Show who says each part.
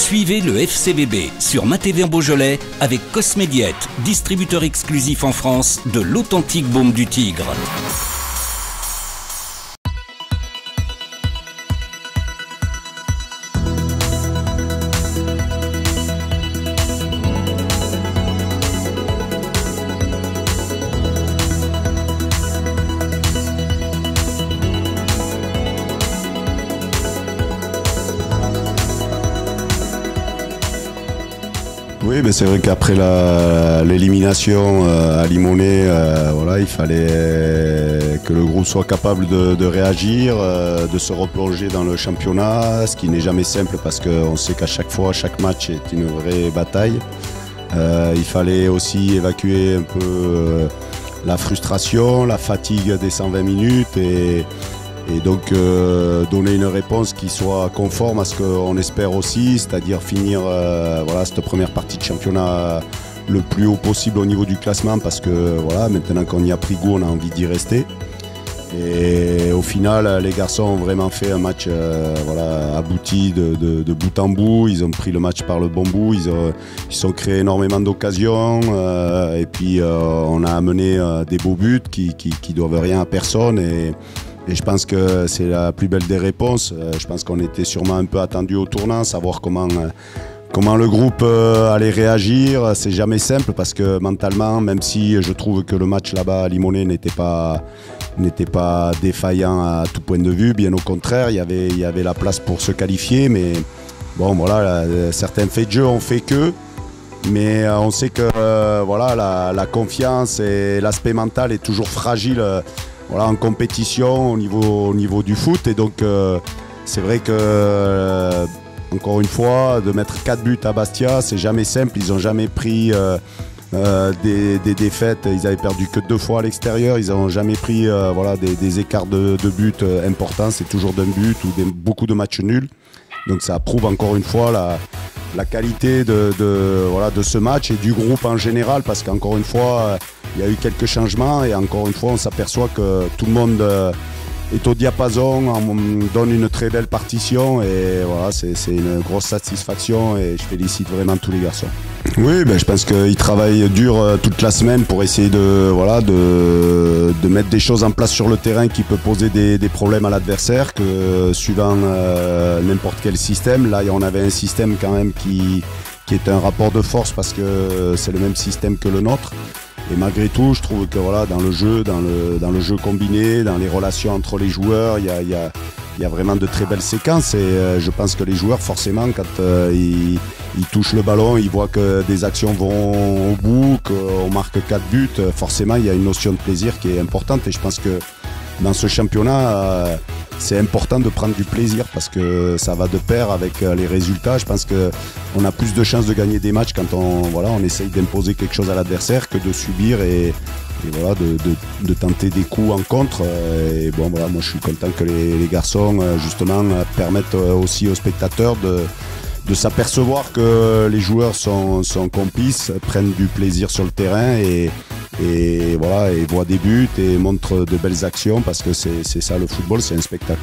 Speaker 1: Suivez le FCBB sur Matv Beaujolais avec Cosmédiette, distributeur exclusif en France de l'authentique baume du tigre.
Speaker 2: Oui, mais c'est vrai qu'après l'élimination à Limonest, voilà, il fallait que le groupe soit capable de réagir, de se replonger dans le championnat, ce qui n'est jamais simple parce qu'on sait qu'à chaque fois, chaque match est une vraie bataille. Il fallait aussi évacuer un peu la frustration, la fatigue des 120 minutes et donc donner une réponse qui soit conforme à ce qu'on espère aussi, c'est-à-dire finir voilà, cette première partie de championnat le plus haut possible au niveau du classement parce que voilà, maintenant qu'on y a pris goût, on a envie d'y rester. Et au final, les garçons ont vraiment fait un match voilà, abouti de bout en bout. Ils ont pris le match par le bon bout, ils ont créé énormément d'occasions et puis on a amené des beaux buts qui doivent rien à personne. Et je pense que c'est la plus belle des réponses. Je pense qu'on était sûrement un peu attendu au tournant, savoir comment le groupe allait réagir. C'est jamais simple parce que mentalement, même si je trouve que le match là-bas à Limonest n'était pas défaillant à tout point de vue, bien au contraire, il y avait la place pour se qualifier. Mais bon, voilà, certains faits de jeu ont fait que. Mais on sait que voilà, la confiance et l'aspect mental est toujours fragile. Voilà, en compétition au niveau du foot et donc c'est vrai que encore une fois de mettre 4 buts à Bastia c'est jamais simple, ils n'ont jamais pris des défaites, ils avaient perdu que 2 fois à l'extérieur, ils n'ont jamais pris voilà, des écarts de buts importants, c'est toujours d'un but ou beaucoup de matchs nuls, donc ça prouve encore une fois la qualité de ce match et du groupe en général parce qu'encore une fois il y a eu quelques changements et encore une fois on s'aperçoit que tout le monde est au diapason, on donne une très belle partition et voilà, c'est une grosse satisfaction et je félicite vraiment tous les garçons. Oui, ben, je pense qu'ils travaillent dur toute la semaine pour essayer de mettre des choses en place sur le terrain qui peut poser des problèmes à l'adversaire, que suivant n'importe quel système, là on avait un système quand même qui est un rapport de force parce que c'est le même système que le nôtre. Et malgré tout, je trouve que voilà, dans le jeu combiné, dans les relations entre les joueurs, il y a vraiment de très belles séquences. Et je pense que les joueurs, forcément, quand ils touchent le ballon, ils voient que des actions vont au bout, qu'on marque 4 buts, forcément, il y a une notion de plaisir qui est importante. Et je pense que dans ce championnat, c'est important de prendre du plaisir parce que ça va de pair avec les résultats. Je pense qu'on a plus de chances de gagner des matchs quand on essaye d'imposer quelque chose à l'adversaire que de subir et voilà, de tenter des coups en contre. Et bon, voilà, moi je suis content que les garçons justement permettent aussi aux spectateurs de s'apercevoir que les joueurs sont complices, prennent du plaisir sur le terrain et voilà, et voient des buts et montrent de belles actions parce que c'est ça le football, c'est un spectacle.